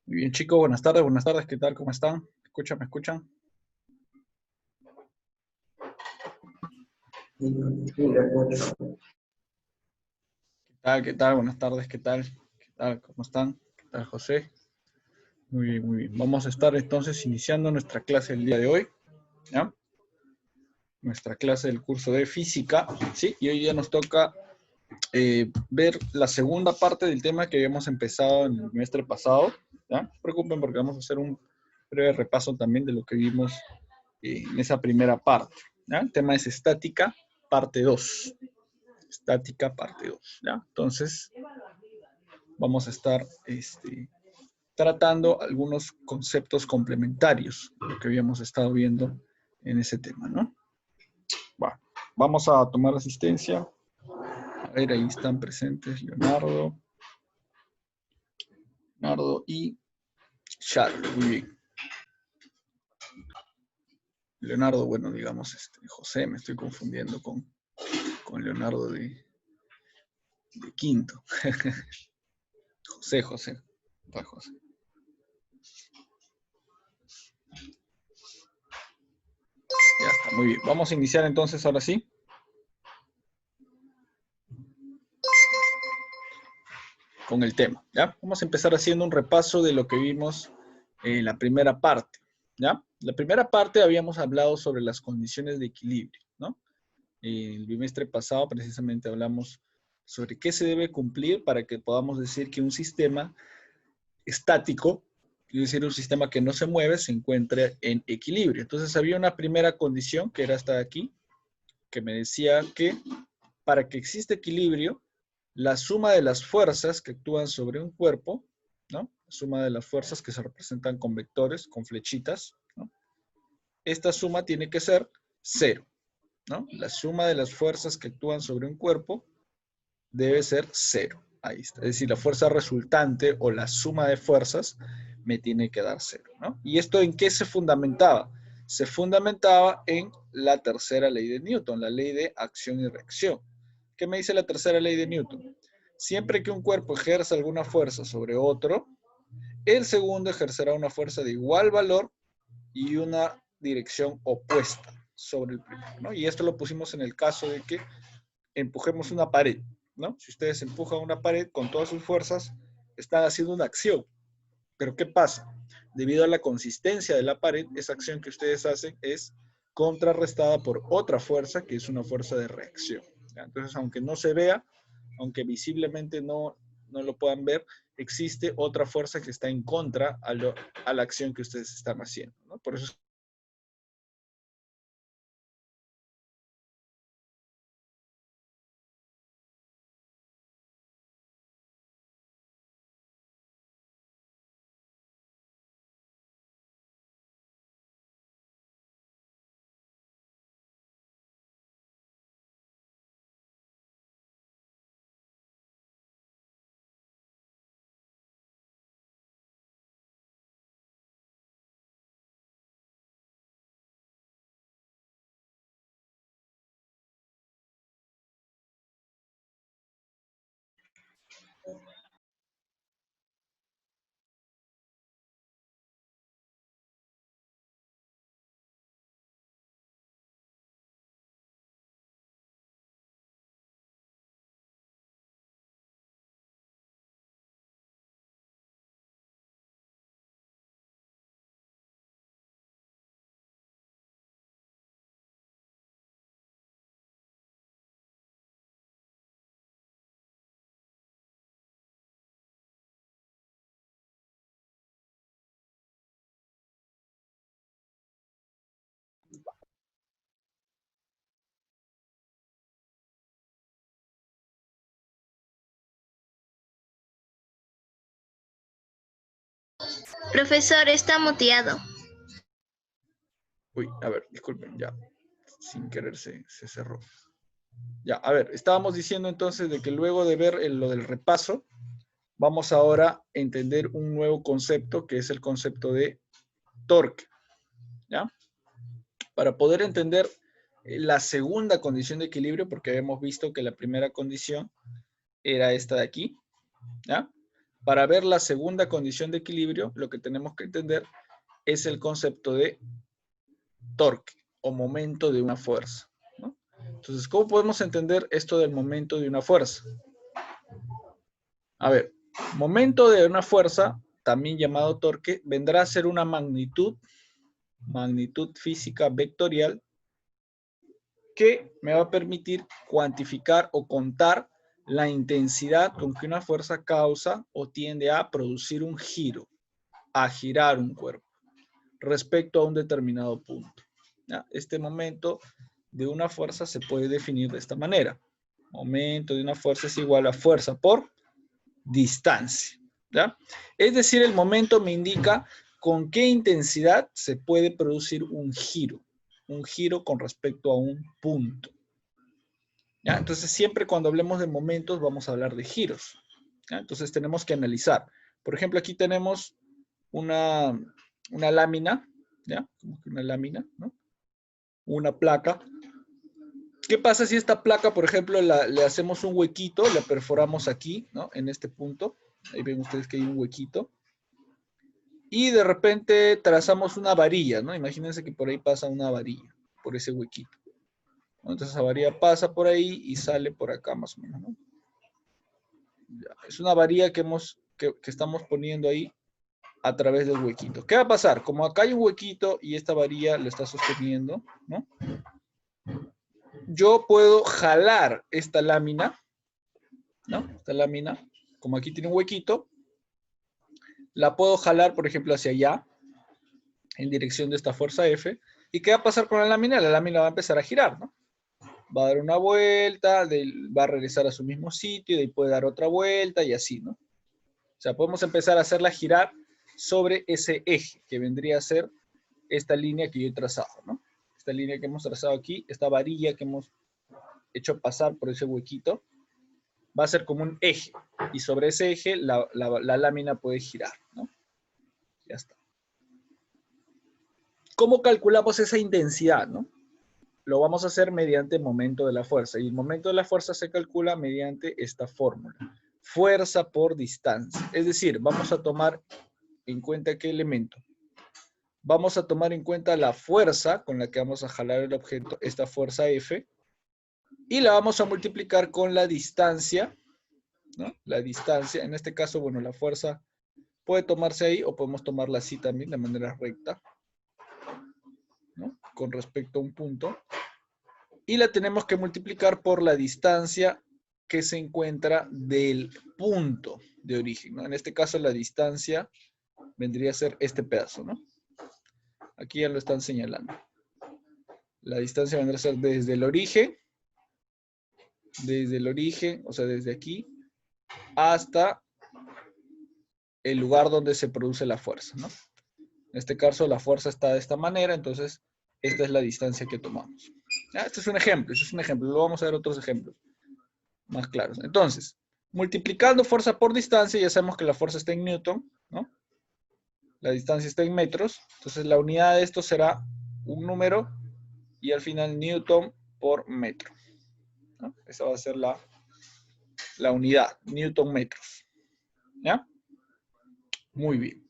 Muy bien, chicos, buenas tardes, ¿qué tal? ¿Cómo están? ¿Me escuchan? ¿Me escuchan? ¿Qué tal? ¿Qué tal? Buenas tardes, ¿qué tal? ¿Qué tal? ¿Cómo están? ¿Qué tal, José? Muy bien, muy bien. Vamos a estar entonces iniciando nuestra clase el día de hoy, ¿ya? Nuestra clase del curso de física, ¿sí? Y hoy día nos toca ver la segunda parte del tema que habíamos empezado en el semestre pasado, ¿ya? No se preocupen porque vamos a hacer un breve repaso también de lo que vimos en esa primera parte, ¿ya? El tema es estática, parte 2. Estática, parte 2, ¿ya? Entonces, vamos a estar tratando algunos conceptos complementarios, lo que habíamos estado viendo en ese tema, ¿no? Bueno, vamos a tomar asistencia. A ver, ahí están presentes Leonardo y Charlie. Muy bien. Leonardo, bueno, digamos, José, me estoy confundiendo con Leonardo de quinto. José. ¿Cuál José? Ya está, muy bien. Vamos a iniciar entonces, ahora sí. Con el tema, ¿ya? Vamos a empezar haciendo un repaso de lo que vimos en la primera parte, ¿ya? La primera parte habíamos hablado sobre las condiciones de equilibrio, ¿no? El bimestre pasado precisamente hablamos sobre qué se debe cumplir para que podamos decir que un sistema estático, es decir, un sistema que no se mueve, se encuentra en equilibrio. Entonces había una primera condición, que era esta de aquí, que me decía que para que exista equilibrio, la suma de las fuerzas que actúan sobre un cuerpo, ¿no? La suma de las fuerzas que se representan con vectores, con flechitas, ¿no? Esta suma tiene que ser 0, ¿no? La suma de las fuerzas que actúan sobre un cuerpo debe ser 0. Ahí está. Es decir, la fuerza resultante o la suma de fuerzas me tiene que dar 0, ¿no? ¿Y esto en qué se fundamentaba? Se fundamentaba en la tercera ley de Newton, la ley de acción y reacción. ¿Qué me dice la tercera ley de Newton? Siempre que un cuerpo ejerza alguna fuerza sobre otro, el segundo ejercerá una fuerza de igual valor y una dirección opuesta sobre el primero, ¿no? Y esto lo pusimos en el caso de que empujemos una pared, ¿no? Si ustedes empujan una pared con todas sus fuerzas, están haciendo una acción. Pero ¿qué pasa? Debido a la consistencia de la pared, esa acción que ustedes hacen es contrarrestada por otra fuerza, que es una fuerza de reacción. ¿Ya? Entonces, aunque no se vea, aunque visiblemente no lo puedan ver, existe otra fuerza que está en contra a la acción que ustedes están haciendo, ¿no? Por eso Profesor, está muteado. uy, a ver, disculpen, ya, sin querer se cerró. Ya, a ver, estábamos diciendo entonces de que luego de ver lo del repaso, vamos ahora a entender un nuevo concepto, que es el concepto de torque, ¿ya? Para poder entender la segunda condición de equilibrio, porque habíamos visto que la primera condición era esta de aquí, ¿ya? Para ver la segunda condición de equilibrio, lo que tenemos que entender es el concepto de torque o momento de una fuerza, ¿no? Entonces, ¿cómo podemos entender esto del momento de una fuerza? A ver, momento de una fuerza, también llamado torque, vendrá a ser una magnitud física vectorial que me va a permitir cuantificar o contar la intensidad con que una fuerza causa o tiende a producir un giro, a girar un cuerpo respecto a un determinado punto. ¿Ya? Este momento de una fuerza se puede definir de esta manera. Momento de una fuerza es igual a fuerza por distancia. ¿Ya? Es decir, el momento me indica con qué intensidad se puede producir un giro con respecto a un punto. ¿Ya? Entonces, siempre cuando hablemos de momentos vamos a hablar de giros. ¿Ya? Entonces, tenemos que analizar. Por ejemplo, aquí tenemos una lámina, ¿ya? Como que una lámina, ¿no? Una placa. ¿Qué pasa si esta placa, por ejemplo, le hacemos un huequito, la perforamos aquí, ¿no? En este punto. Ahí ven ustedes que hay un huequito. Y de repente trazamos una varilla, ¿no? Imagínense que por ahí pasa una varilla, por ese huequito. ¿No? Entonces esa varilla pasa por ahí y sale por acá más o menos, ¿no? Ya. Es una varilla que estamos poniendo ahí a través del huequito. ¿Qué va a pasar? Como acá hay un huequito y esta varilla lo está sosteniendo, ¿no? Yo puedo jalar esta lámina, ¿no? Esta lámina, como aquí tiene un huequito, la puedo jalar, por ejemplo, hacia allá, en dirección de esta fuerza F. ¿Y qué va a pasar con la lámina? La lámina va a empezar a girar, ¿no? Va a dar una vuelta, va a regresar a su mismo sitio, de ahí puede dar otra vuelta y así, ¿no? O sea, podemos empezar a hacerla girar sobre ese eje, que vendría a ser esta línea que yo he trazado, ¿no? Esta línea que hemos trazado aquí, esta varilla que hemos hecho pasar por ese huequito, va a ser como un eje. Y sobre ese eje la lámina puede girar, ¿no? Ya está. ¿Cómo calculamos esa intensidad, no? Lo vamos a hacer mediante el momento de la fuerza. Y el momento de la fuerza se calcula mediante esta fórmula. Fuerza por distancia. Es decir, vamos a tomar en cuenta qué elemento. Vamos a tomar en cuenta la fuerza con la que vamos a jalar el objeto, esta fuerza F, Y la vamos a multiplicar con la distancia, ¿no? La distancia, en este caso, bueno, la fuerza puede tomarse ahí o podemos tomarla así también, de manera recta, ¿no? Con respecto a un punto. Y la tenemos que multiplicar por la distancia que se encuentra del punto de origen, ¿no? En este caso, la distancia vendría a ser este pedazo, ¿no? Aquí ya lo están señalando. La distancia vendrá a ser desde el origen, o sea, desde aquí, hasta el lugar donde se produce la fuerza, ¿no? En este caso, la fuerza está de esta manera, entonces, esta es la distancia que tomamos. ¿Ya? Este es un ejemplo, Luego vamos a ver otros ejemplos más claros. Entonces, multiplicando fuerza por distancia, ya sabemos que la fuerza está en Newton, ¿no? La distancia está en metros, entonces la unidad de esto será un número y al final Newton por metro, ¿no? Esa va a ser la unidad, Newton metros. ¿Ya? Muy bien.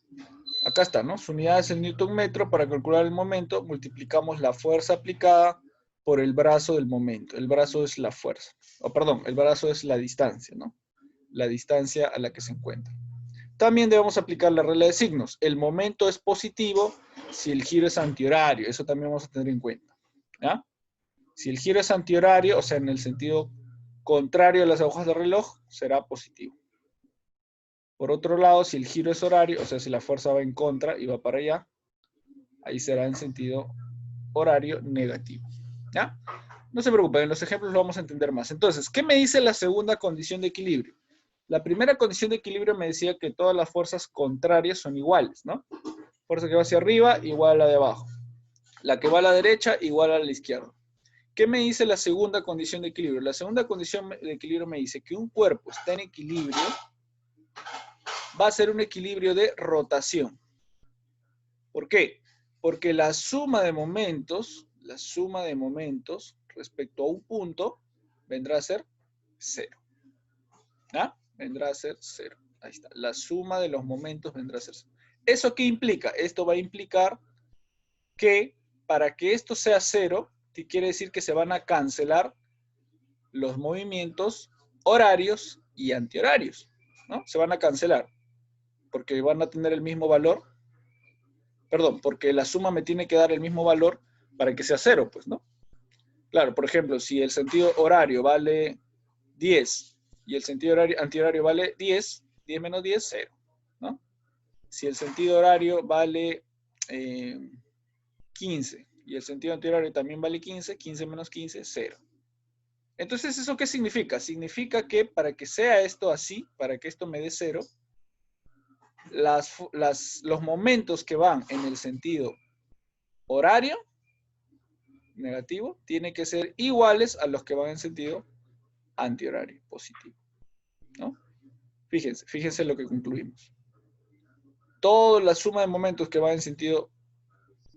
Acá está, ¿no? Su unidad es el Newton metro. Para calcular el momento, multiplicamos la fuerza aplicada por el brazo del momento. El brazo es la fuerza. Perdón, el brazo es la distancia, ¿no? La distancia a la que se encuentra. También debemos aplicar la regla de signos. El momento es positivo si el giro es antihorario. Eso también vamos a tener en cuenta. ¿Ya? Si el giro es antihorario, o sea, en el sentido contrario a las agujas del reloj, será positivo. Por otro lado, si el giro es horario, o sea, si la fuerza va en contra y va para allá, ahí será en sentido horario negativo. ¿Ya? No se preocupen, en los ejemplos lo vamos a entender más. Entonces, ¿qué me dice la segunda condición de equilibrio? La primera condición de equilibrio me decía que todas las fuerzas contrarias son iguales, ¿no? Fuerza que va hacia arriba, igual a la de abajo. La que va a la derecha, igual a la izquierda. ¿Qué me dice la segunda condición de equilibrio? La segunda condición de equilibrio me dice que un cuerpo está en equilibrio, va a ser un equilibrio de rotación. ¿Por qué? Porque la suma de momentos respecto a un punto vendrá a ser 0. ¿Ah? Vendrá a ser 0. Ahí está. La suma de los momentos vendrá a ser 0. ¿Eso qué implica? Esto va a implicar que para que esto sea 0, quiere decir que se van a cancelar los movimientos horarios y antihorarios, ¿no? Se van a cancelar porque van a tener el mismo valor. Perdón, porque la suma me tiene que dar el mismo valor para que sea 0, pues, ¿no? Claro, por ejemplo, si el sentido horario vale 10 y el sentido antihorario vale 10, 10 menos 10, 0, ¿no? Si el sentido horario vale 15 y el sentido antihorario también vale 15, 15 menos 15, 0. Entonces, ¿eso qué significa? Significa que para que sea esto así, para que esto me dé 0, los momentos que van en el sentido horario negativo tienen que ser iguales a los que van en sentido antihorario positivo, ¿no? Fíjense lo que concluimos. Toda la suma de momentos que va en sentido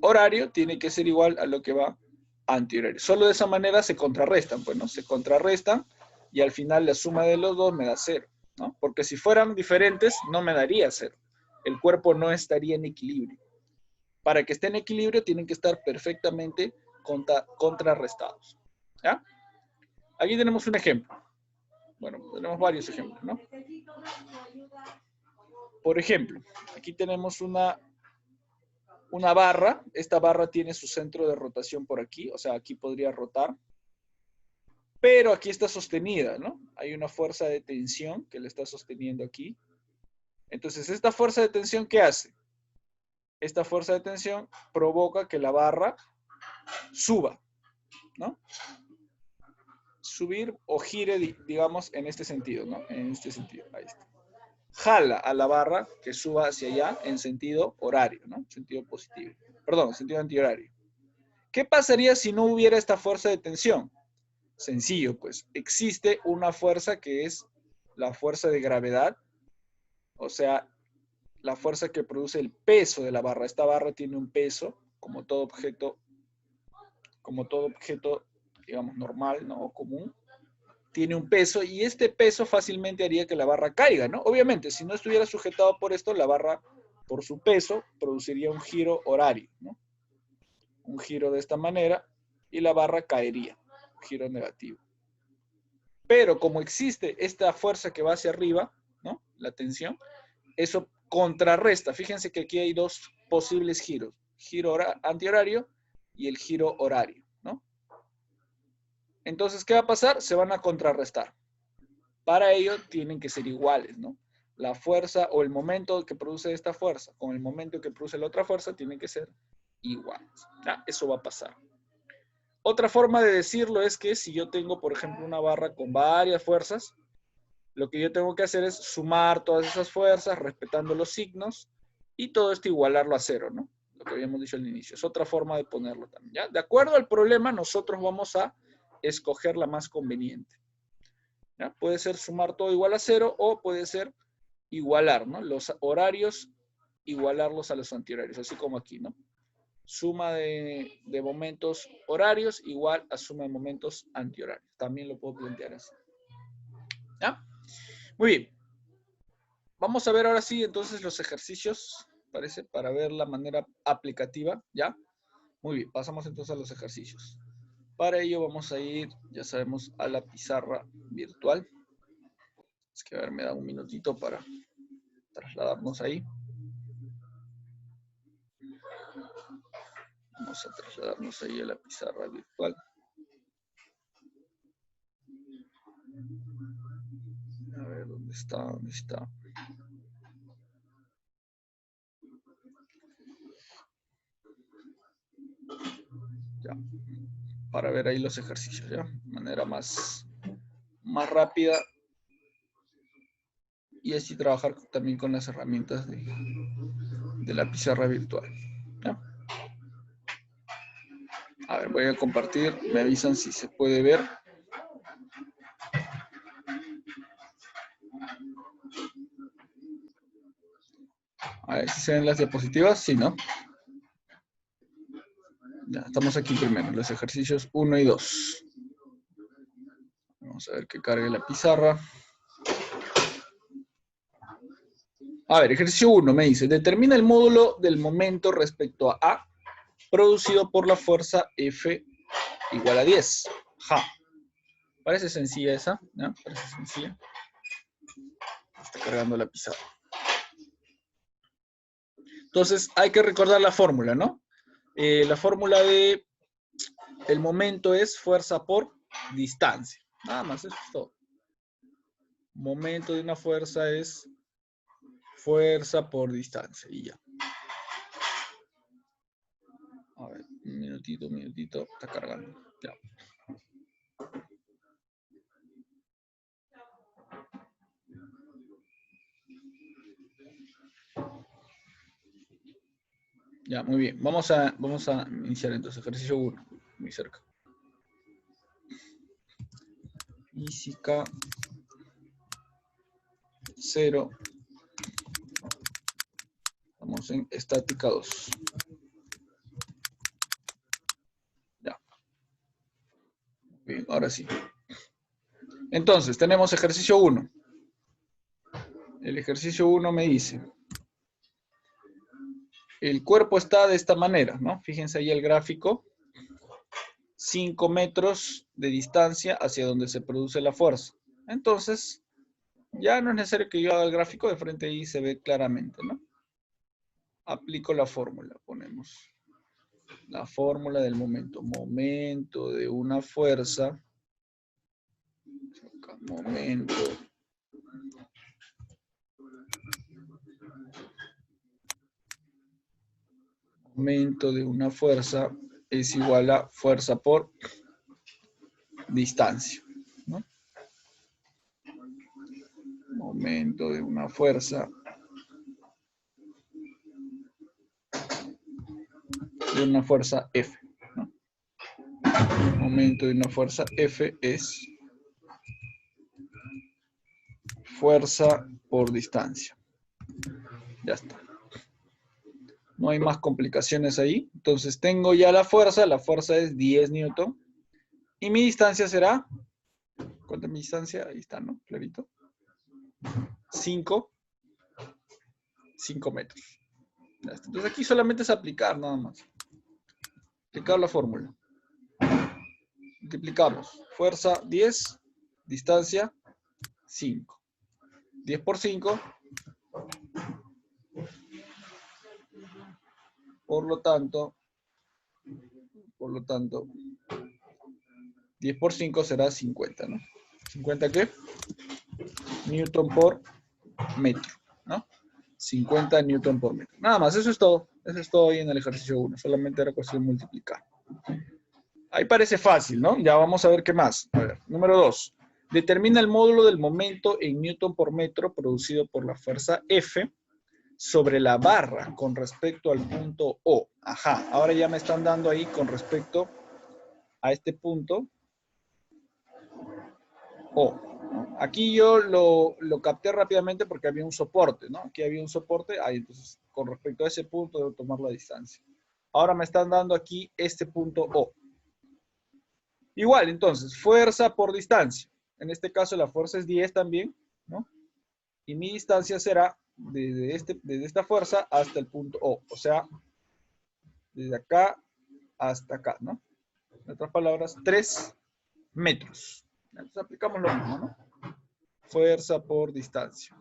horario tiene que ser igual a lo que va antihorario. Solo de esa manera se contrarrestan, pues, ¿no? Se contrarrestan y al final la suma de los dos me da 0, ¿no? Porque si fueran diferentes no me daría 0. El cuerpo no estaría en equilibrio. Para que esté en equilibrio tienen que estar perfectamente contrarrestados. ¿Ya? Aquí tenemos un ejemplo. Bueno, tenemos varios ejemplos, ¿no? Por ejemplo, aquí tenemos una barra. Esta barra tiene su centro de rotación por aquí, o sea, aquí podría rotar. Pero aquí está sostenida, ¿no? Hay una fuerza de tensión que le está sosteniendo aquí. Entonces, esta fuerza de tensión, ¿qué hace? Esta fuerza de tensión provoca que la barra suba, ¿no? Subir o gire, digamos, en este sentido, ¿no? En este sentido, ahí está. Jala a la barra que suba hacia allá en sentido horario, ¿no? En sentido positivo. Perdón, en sentido antihorario. ¿Qué pasaría si no hubiera esta fuerza de tensión? Sencillo, pues. Existe una fuerza que es la fuerza de gravedad, o sea, la fuerza que produce el peso de la barra. Esta barra tiene un peso, como todo objeto, digamos, normal, ¿no? O común. Tiene un peso y este peso fácilmente haría que la barra caiga, ¿no? Obviamente, si no estuviera sujetado por esto, la barra, por su peso, produciría un giro horario, ¿no? Un giro de esta manera y la barra caería, un giro negativo. Pero como existe esta fuerza que va hacia arriba, ¿no? La tensión, eso contrarresta. Fíjense que aquí hay dos posibles giros. Giro antihorario y el giro horario, ¿no? Entonces, ¿qué va a pasar? Se van a contrarrestar. Para ello tienen que ser iguales, ¿no? La fuerza o el momento que produce esta fuerza con el momento que produce la otra fuerza tienen que ser iguales. ¿Ya? Eso va a pasar. Otra forma de decirlo es que si yo tengo, por ejemplo, una barra con varias fuerzas, lo que yo tengo que hacer es sumar todas esas fuerzas respetando los signos y todo esto igualarlo a cero, ¿no? Lo que habíamos dicho al inicio. Es otra forma de ponerlo también, ¿ya? De acuerdo al problema, nosotros vamos a escoger la más conveniente. ¿Ya? Puede ser sumar todo igual a cero o puede ser igualar, ¿no? Los horarios, igualarlos a los antihorarios, así como aquí, ¿no? Suma de momentos horarios igual a suma de momentos antihorarios. También lo puedo plantear así. ¿Ya? Muy bien. Vamos a ver ahora sí entonces los ejercicios, parece, para ver la manera aplicativa, ¿ya? Muy bien, pasamos entonces a los ejercicios. Para ello vamos a ir, ya sabemos, a la pizarra virtual. Es que a ver, me da un minutito para trasladarnos ahí. Vamos a trasladarnos ahí a la pizarra virtual. A ver, ¿dónde está? ¿Dónde está? Ya. Para ver ahí los ejercicios, ¿ya? De manera más rápida. Y así trabajar también con las herramientas de la pizarra virtual. ¿Ya? A ver, voy a compartir. Me avisan si se puede ver. A ver si se ven las diapositivas. Sí, ¿no? Ya, estamos aquí primero. Los ejercicios 1 y 2. Vamos a ver que cargue la pizarra. A ver, ejercicio 1 me dice, determina el módulo del momento respecto a A producido por la fuerza F igual a 10. Ja. Parece sencilla esa, ¿no? Parece sencilla. Está cargando la pizarra. Entonces, hay que recordar la fórmula, ¿no? La fórmula de el momento es fuerza por distancia. Nada más, eso es todo. Momento de una fuerza es fuerza por distancia y ya. A ver, un minutito, está cargando. Ya. Ya, muy bien. Vamos a iniciar entonces. Ejercicio 1, muy cerca. Física 0. Estamos en estática 2. Ya. Bien, ahora sí. Entonces, tenemos ejercicio 1. El ejercicio 1 me dice, el cuerpo está de esta manera, ¿no? Fíjense ahí el gráfico. 5 metros de distancia hacia donde se produce la fuerza. Entonces, ya no es necesario que yo haga el gráfico, de frente ahí se ve claramente, ¿no? Aplico la fórmula, ponemos la fórmula del momento. Momento de una fuerza. Momento. Momento de una fuerza es igual a fuerza por distancia, ¿no? Momento de una fuerza F, ¿no? Momento de una fuerza F es fuerza por distancia. Ya está. No hay más complicaciones ahí. Entonces tengo ya la fuerza es 10 newton. Y mi distancia será, ¿cuánta es mi distancia? Ahí está, ¿no? Clarito. 5 metros. Ya está. Entonces aquí solamente es aplicar nada más. Aplicar la fórmula. Multiplicamos. Fuerza 10 distancia 5. 10 por 5. Por lo tanto, 10 por 5 será 50, ¿no? ¿50 qué? Newton por metro, ¿no? 50 newton por metro. Nada más, eso es todo. Eso es todo ahí en el ejercicio 1. Solamente era cuestión de multiplicar. Ahí parece fácil, ¿no? Ya vamos a ver qué más. A ver, número 2. Determina el módulo del momento en newton por metro producido por la fuerza F sobre la barra con respecto al punto O. Ajá, ahora ya me están dando ahí con respecto a este punto O, ¿no? Aquí yo lo capté rápidamente porque había un soporte, ¿no? Aquí había un soporte, ahí entonces con respecto a ese punto debo tomar la distancia. Ahora me están dando aquí este punto O. Igual, entonces, fuerza por distancia. En este caso la fuerza es 10 también, ¿no? Y mi distancia será desde esta fuerza hasta el punto O. O sea, desde acá hasta acá, ¿no? En otras palabras, 3 metros. Entonces aplicamos lo mismo, ¿no? Fuerza por distancia.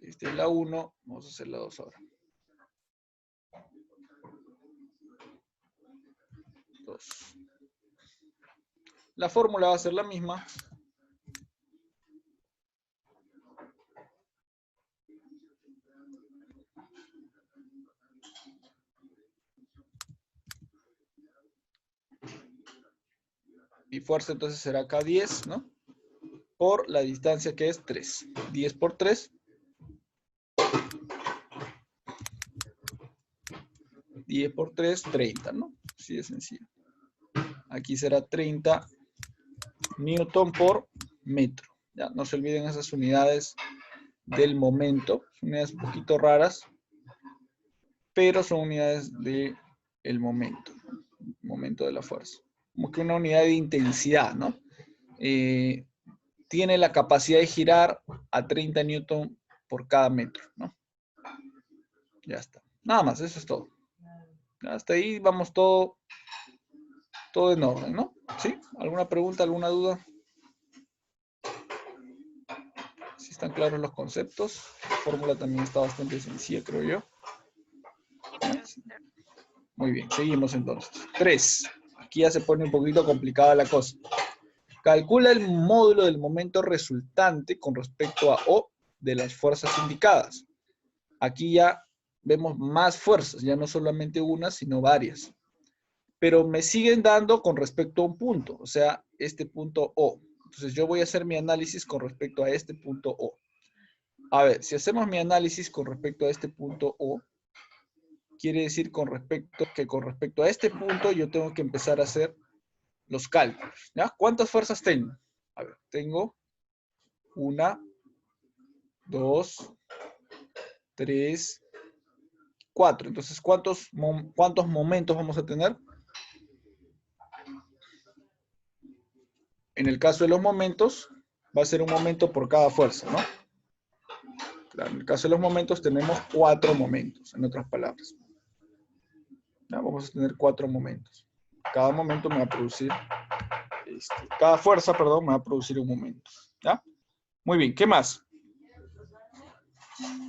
Esta es la 1, vamos a hacer la 2 ahora. 2. La fórmula va a ser la misma. Y fuerza entonces será acá 10, ¿no? Por la distancia que es 3. 10 por 3. 10 por 3, 30, ¿no? Así de sencillo. Aquí será 30 newton por metro. Ya, no se olviden esas unidades del momento. Son unidades un poquito raras, pero son unidades del momento. Momento de la fuerza. Como que una unidad de intensidad, ¿no? Tiene la capacidad de girar a 30 newton por cada metro, ¿no? Ya está. Nada más, eso es todo. Hasta ahí vamos todo en orden, ¿no? ¿Sí? ¿Alguna pregunta, alguna duda? Si están claros los conceptos. La fórmula también está bastante sencilla, creo yo. Muy bien, seguimos entonces. 3. Aquí ya se pone un poquito complicada la cosa. Calcula el módulo del momento resultante con respecto a O de las fuerzas indicadas. Aquí ya vemos más fuerzas, ya no solamente una, sino varias. Pero me siguen dando con respecto a un punto, o sea, este punto O. Entonces yo voy a hacer mi análisis con respecto a este punto O. A ver, si hacemos mi análisis con respecto a este punto O, quiere decir con respecto a este punto yo tengo que empezar a hacer los cálculos, ¿ya? ¿Cuántas fuerzas tengo? A ver, tengo 1, 2, 3, 4. Entonces, ¿cuántos momentos vamos a tener? En el caso de los momentos, va a ser un momento por cada fuerza, ¿no? Claro, en el caso de los momentos tenemos 4 momentos, en otras palabras. ¿Ya? Vamos a tener 4 momentos. Cada momento me va a producir, cada fuerza, perdón, me va a producir un momento. ¿Ya? Muy bien, ¿qué más?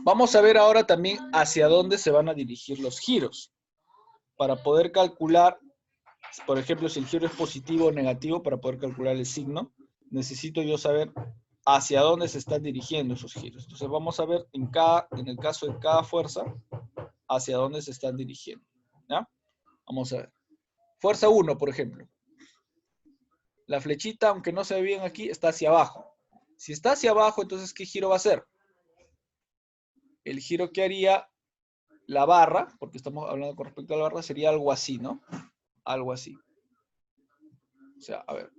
Vamos a ver ahora también hacia dónde se van a dirigir los giros. Para poder calcular, por ejemplo, si el giro es positivo o negativo, para poder calcular el signo, necesito yo saber hacia dónde se están dirigiendo esos giros. Entonces vamos a ver en el caso de cada fuerza, hacia dónde se están dirigiendo. ¿Ya? Vamos a ver. Fuerza 1, por ejemplo. La flechita, aunque no se ve bien aquí, está hacia abajo. Si está hacia abajo, entonces, ¿qué giro va a hacer? El giro que haría la barra, porque estamos hablando con respecto a la barra, sería algo así, ¿no? Algo así. O sea, a ver.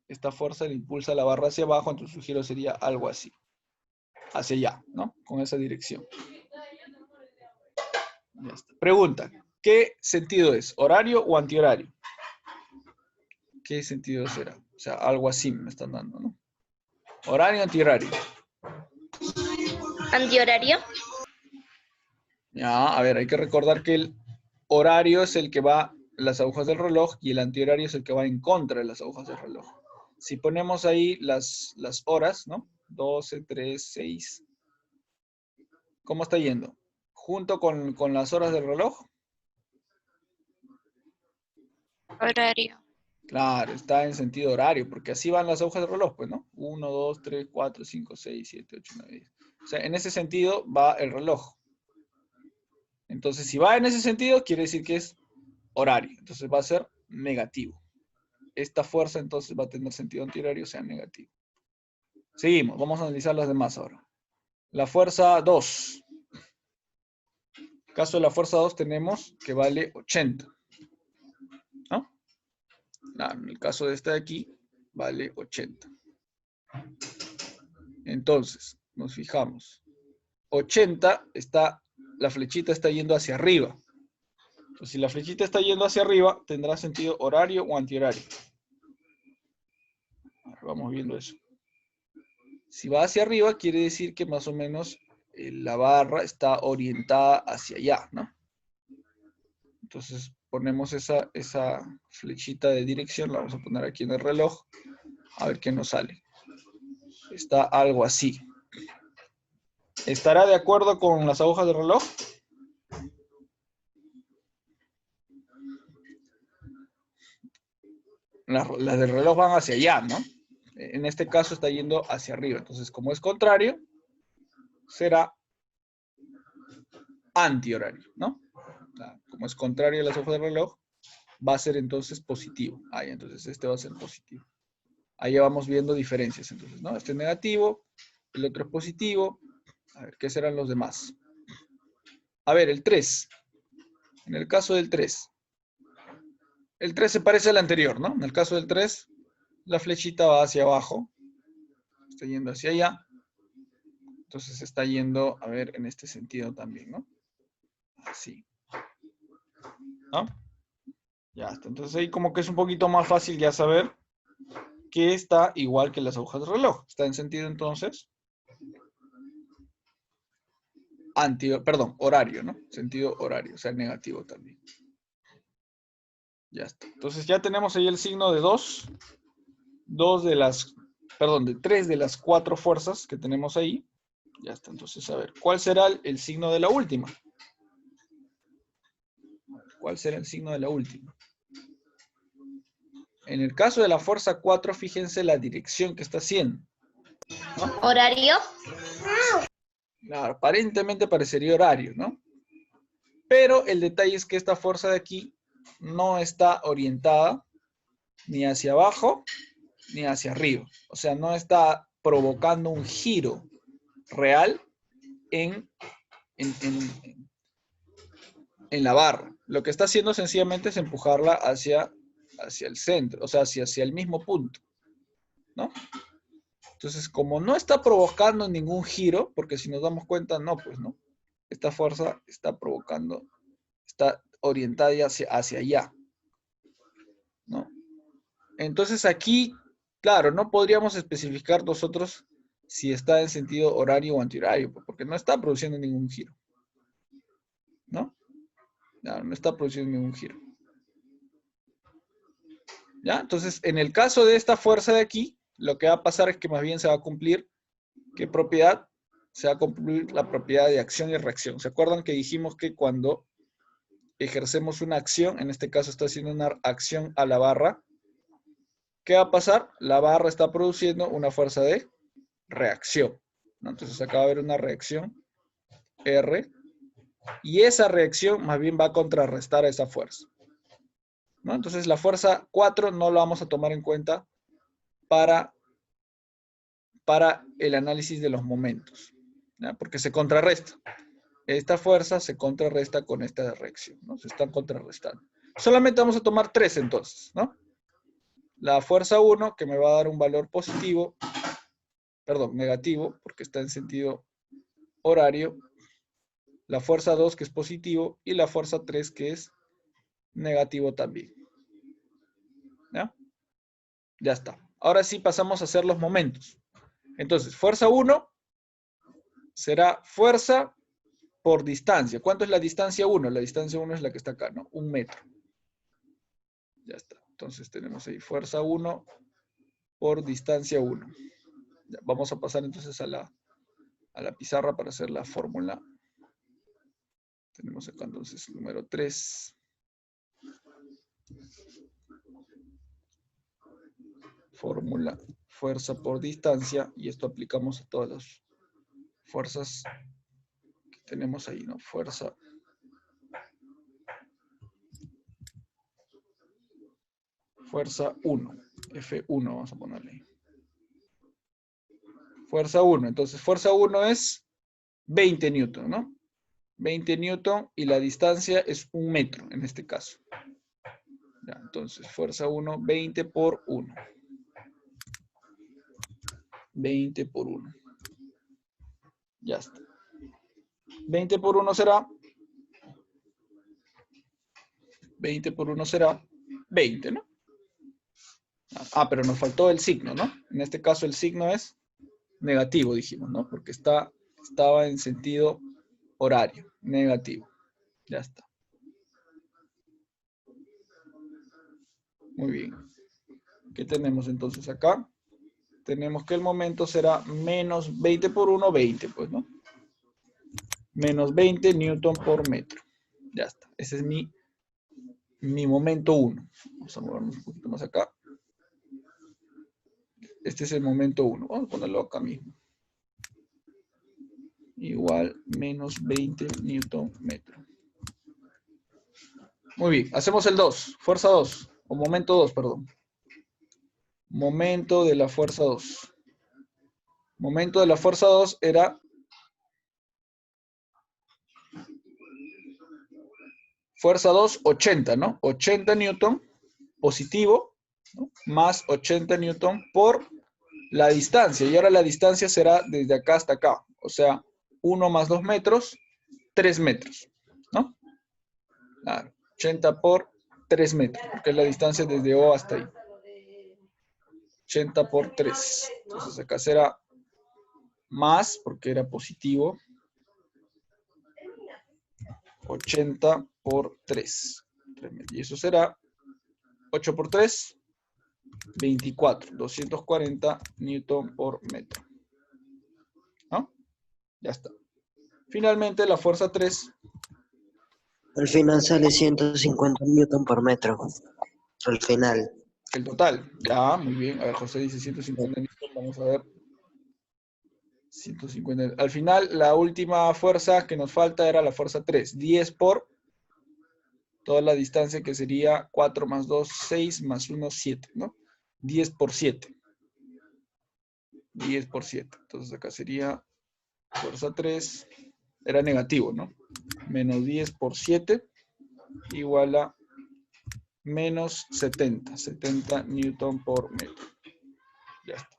Esta fuerza le impulsa la barra hacia abajo, entonces su giro sería algo así. Hacia allá, ¿no? Con esa dirección. Ya está. Pregunta, ¿qué sentido es? ¿Horario o antihorario? ¿Qué sentido será? O sea, algo así me están dando, ¿no? ¿Horario o antihorario? ¿Antihorario? Ya, a ver, hay que recordar que horario es el que va las agujas del reloj y el antihorario es el que va en contra de las agujas del reloj. Si ponemos ahí las horas, ¿no? 12, 3, 6. ¿Cómo está yendo? Junto con las horas del reloj. Horario. Claro, está en sentido horario, porque así van las agujas del reloj, pues, ¿no? 1, 2, 3, 4, 5, 6, 7, 8, 9, 10. O sea, en ese sentido va el reloj. Entonces, si va en ese sentido, quiere decir que es horario. Entonces va a ser negativo. Esta fuerza entonces va a tener sentido antihorario, o sea, negativo. Seguimos, vamos a analizar las demás ahora. La fuerza 2. En el caso de la fuerza 2 tenemos que vale 80. ¿No? En el caso de esta de aquí, vale 80. Entonces, nos fijamos. 80 está, la flechita está yendo hacia arriba. Entonces, si la flechita está yendo hacia arriba, tendrá sentido horario o antihorario. Ahora vamos viendo eso. Si va hacia arriba, quiere decir que más o menos la barra está orientada hacia allá, ¿no? Entonces ponemos esa flechita de dirección, la vamos a poner aquí en el reloj, a ver qué nos sale. Está algo así. ¿Estará de acuerdo con las agujas del reloj? Las del reloj van hacia allá, ¿no? En este caso está yendo hacia arriba. Entonces, como es contrario, será antihorario, ¿no? Como es contrario a las agujas del reloj, va a ser entonces positivo. Ahí, entonces este va a ser positivo. Ahí ya vamos viendo diferencias, entonces, ¿no? Este es negativo, el otro es positivo. A ver, ¿qué serán los demás? A ver, el 3. En el caso del 3. El 3 se parece al anterior, ¿no? En el caso del 3, la flechita va hacia abajo. Está yendo hacia allá. Entonces está yendo, a ver, en este sentido también, ¿no? Así. ¿No? Ya está. Entonces ahí como que es un poquito más fácil ya saber que está igual que las agujas del reloj. Está en sentido entonces horario, ¿no? Sentido horario, o sea, negativo también. Ya está. Entonces ya tenemos ahí el signo de de 3 de las 4 fuerzas que tenemos ahí. Ya está. Entonces, a ver, ¿cuál será el signo de la última? ¿Cuál será el signo de la última? En el caso de la fuerza 4, fíjense la dirección que está haciendo, ¿no? Horario. Claro, aparentemente parecería horario, ¿no? Pero el detalle es que esta fuerza de aquí no está orientada ni hacia abajo ni hacia arriba. O sea, no está provocando un giro real en la barra. Lo que está haciendo sencillamente es empujarla hacia el centro, o sea, hacia el mismo punto, ¿no? Entonces, como no está provocando ningún giro, porque si nos damos cuenta, no, pues no. Esta fuerza está provocando, está orientada hacia allá, ¿no? Entonces aquí, claro, no podríamos especificar nosotros si está en sentido horario o antihorario, porque no está produciendo ningún giro, ¿no? No está produciendo ningún giro. ¿Ya? Entonces, en el caso de esta fuerza de aquí, lo que va a pasar es que más bien se va a cumplir, ¿qué propiedad? Se va a cumplir la propiedad de acción y reacción. ¿Se acuerdan que dijimos que cuando ejercemos una acción, en este caso está haciendo una acción a la barra, ¿qué va a pasar? La barra está produciendo una fuerza de reacción, ¿no? Entonces acá va a haber una reacción R, y esa reacción más bien va a contrarrestar a esa fuerza, ¿no? Entonces la fuerza 4 no la vamos a tomar en cuenta para el análisis de los momentos, ¿ya? Porque se contrarresta. Esta fuerza se contrarresta con esta reacción, ¿no? Se están contrarrestando. Solamente vamos a tomar 3 entonces, ¿no? La fuerza 1, que me va a dar un valor positivo, perdón, negativo, porque está en sentido horario. La fuerza 2, que es positivo, y la fuerza 3, que es negativo también. ¿Ya? Ya está. Ahora sí pasamos a hacer los momentos. Entonces, fuerza 1 será fuerza por distancia. ¿Cuánto es la distancia 1? La distancia 1 es la que está acá, ¿no? 1 metro. Ya está. Entonces tenemos ahí fuerza 1 por distancia 1. Ya, vamos a pasar entonces a la pizarra para hacer la fórmula. Tenemos acá entonces número 3. Fórmula, fuerza por distancia, y esto aplicamos a todas las fuerzas que tenemos ahí, ¿no? Fuerza Fuerza 1, F1 vamos a ponerle ahí. Fuerza 1, entonces fuerza 1 es 20 newton, ¿no? 20 newton y la distancia es 1 metro en este caso. Ya, entonces fuerza 1, 20 por 1. 20 por 1. Ya está. 20 por 1 será 20 por 1 será 20, ¿no? Ah, pero nos faltó el signo, ¿no? En este caso el signo es negativo, dijimos, ¿no? Porque estaba en sentido horario, negativo. Ya está. Muy bien. ¿Qué tenemos entonces acá? Tenemos que el momento será menos 20 por 1, 20, pues, ¿no? Menos 20 newton por metro. Ya está. Ese es mi momento 1. Vamos a movernos un poquito más acá. Este es el momento 1. Vamos a ponerlo acá mismo. Igual menos 20 newton metro. Muy bien. Hacemos el 2. Fuerza 2. O momento 2, perdón. Momento de la fuerza 2. Momento de la fuerza 2 era fuerza 2, 80, ¿no? 80 newton positivo, ¿no? Más 80 newton por la distancia. Y ahora la distancia será desde acá hasta acá. O sea, 1 más 2 metros, 3 metros, ¿no? Claro, 80 por 3 metros, porque es la distancia desde O hasta ahí. 80 por 3. Entonces acá será más, porque era positivo. 80 por 3. Y eso será 8 por 3, 24. 240 newton por metro. ¿No? Ya está. Finalmente, la fuerza 3. Al final sale 150 newton por metro. Al final. El total. Ya, muy bien. A ver, José dice 150 newton. Vamos a ver. 150. Al final, la última fuerza que nos falta era la fuerza 3. 10 por toda la distancia, que sería 4 más 2, 6 más 1, 7, ¿no? 10 por 7. 10 por 7. Entonces acá sería fuerza 3. Era negativo, ¿no? Menos 10 por 7 igual a menos 70. 70 newton por metro. Ya está.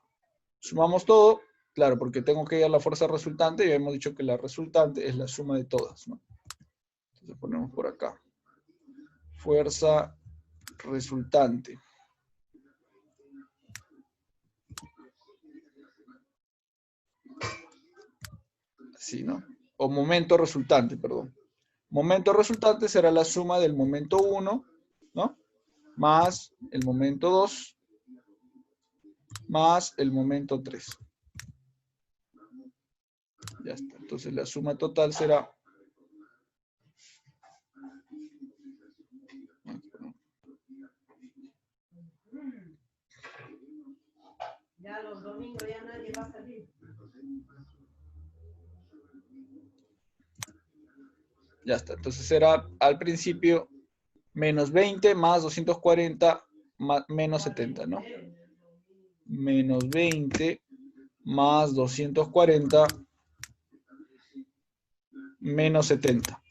Sumamos todo. Claro, porque tengo que ir a la fuerza resultante y hemos dicho que la resultante es la suma de todas, ¿no? Entonces ponemos por acá. Fuerza resultante. Así, ¿no? O momento resultante, perdón. Momento resultante será la suma del momento 1, ¿no? Más el momento 2, más el momento 3. Ya está. Entonces la suma total será... Ya los domingos ya nadie va a salir. Ya está. Entonces será al principio menos 20 más 240 más, menos 70, ¿no? Menos 20 más 240 menos 70.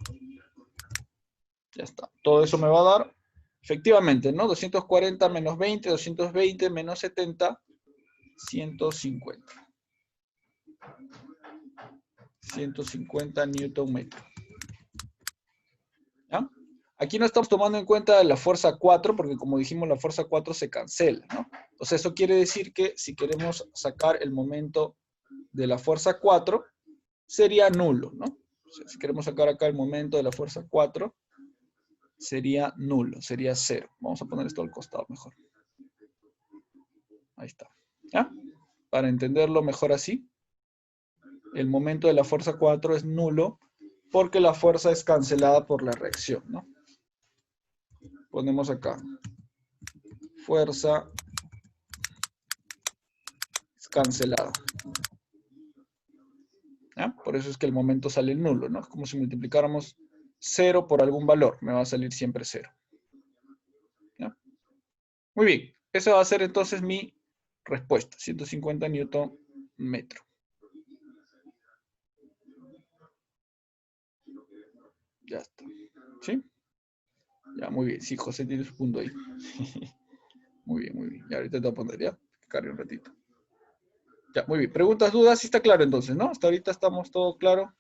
Ya está. Todo eso me va a dar, efectivamente, ¿no? 240 menos 20, 220 menos 70, 150. 150 newton metro. ¿Ya? Aquí no estamos tomando en cuenta la fuerza 4, porque como dijimos, la fuerza 4 se cancela, ¿no? Entonces eso quiere decir que si queremos sacar el momento de la fuerza 4, sería nulo, ¿no? O sea, si queremos sacar acá el momento de la fuerza 4, sería nulo, sería 0. Vamos a poner esto al costado mejor. Ahí está. ¿Ya? Para entenderlo mejor así, el momento de la fuerza 4 es nulo porque la fuerza es cancelada por la reacción, ¿no? Ponemos acá. Fuerza es cancelada. ¿Ya? Por eso es que el momento sale nulo, ¿no? Es como si multiplicáramos 0 por algún valor. Me va a salir siempre 0. ¿Ya? Muy bien. Esa va a ser entonces mi respuesta. 150 Newton metro. Ya está. ¿Sí? Ya, muy bien. Sí, José tiene su punto ahí. Muy bien, muy bien. Y ahorita te voy a poner ya. Que cargue un ratito. Ya, muy bien. ¿Preguntas, dudas? Sí está claro entonces, ¿no? Hasta ahorita estamos todo claro.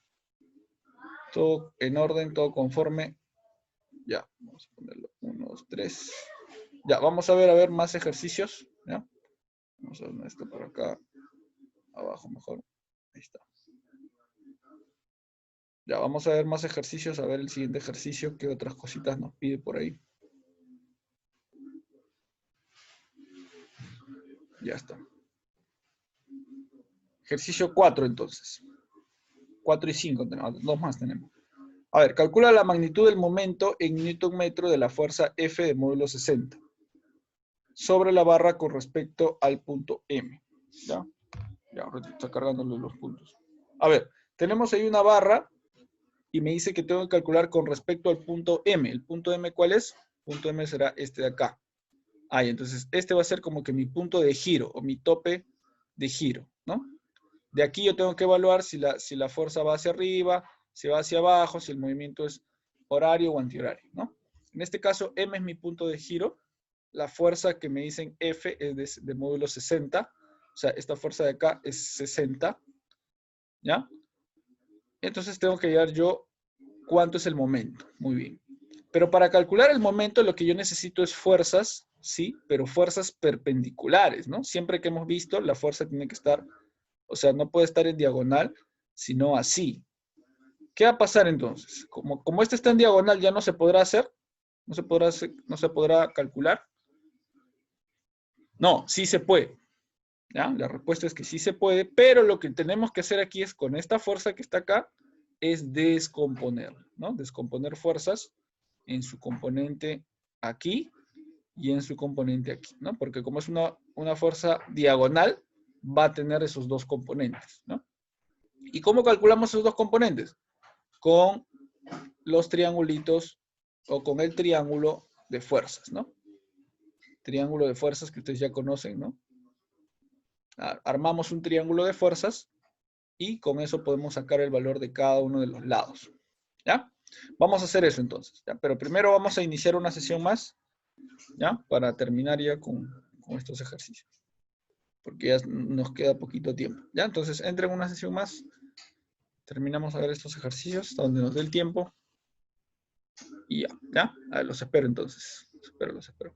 Todo en orden, todo conforme. Ya, vamos a ponerlo. 1, 2, 3. Ya, vamos a ver más ejercicios. ¿Ya? Vamos a ver esto por acá. Abajo mejor. Ahí está. Ya, vamos a ver más ejercicios. A ver el siguiente ejercicio. ¿Qué otras cositas nos pide por ahí? Ya está. Ejercicio 4 entonces. 4 y 5 tenemos. 2 más tenemos. A ver, calcula la magnitud del momento en Newton metro de la fuerza F de módulo 60 sobre la barra con respecto al punto M. ¿Ya? Ya, ahora está cargándole los puntos. A ver, tenemos ahí una barra y me dice que tengo que calcular con respecto al punto M. ¿El punto M cuál es? El punto M será este de acá. Ahí, entonces este va a ser como que mi punto de giro o mi tope de giro, ¿no? De aquí yo tengo que evaluar si la fuerza va hacia arriba, si va hacia abajo, si el movimiento es horario o antihorario, ¿no? En este caso, M es mi punto de giro. La fuerza que me dicen F es de módulo 60. O sea, esta fuerza de acá es 60. ¿Ya? Entonces tengo que hallar yo cuánto es el momento. Muy bien. Pero para calcular el momento lo que yo necesito es fuerzas, ¿sí? Pero fuerzas perpendiculares, ¿no? Siempre que hemos visto, la fuerza tiene que estar, o sea, no puede estar en diagonal, sino así. ¿Qué va a pasar entonces? Como este está en diagonal, ya no se podrá hacer, no se podrá calcular. No, sí se puede. ¿Ya? La respuesta es que sí se puede, pero lo que tenemos que hacer aquí es, con esta fuerza que está acá, es descomponer, ¿no? Descomponer fuerzas en su componente aquí y en su componente aquí, ¿no? Porque como es una fuerza diagonal, va a tener esos dos componentes, ¿no? ¿Y cómo calculamos esos dos componentes? Con los triangulitos o con el triángulo de fuerzas, ¿no? Triángulo de fuerzas que ustedes ya conocen, ¿no? Armamos un triángulo de fuerzas y con eso podemos sacar el valor de cada uno de los lados. ¿Ya? Vamos a hacer eso entonces. ¿Ya? Pero primero vamos a iniciar una sesión más, ¿ya? Para terminar ya con estos ejercicios. Porque ya nos queda poquito tiempo. ¿Ya? Entonces, entren en una sesión más. Terminamos a ver estos ejercicios donde nos dé el tiempo. Y ya, ¿ya? A ver, los espero entonces. Los espero.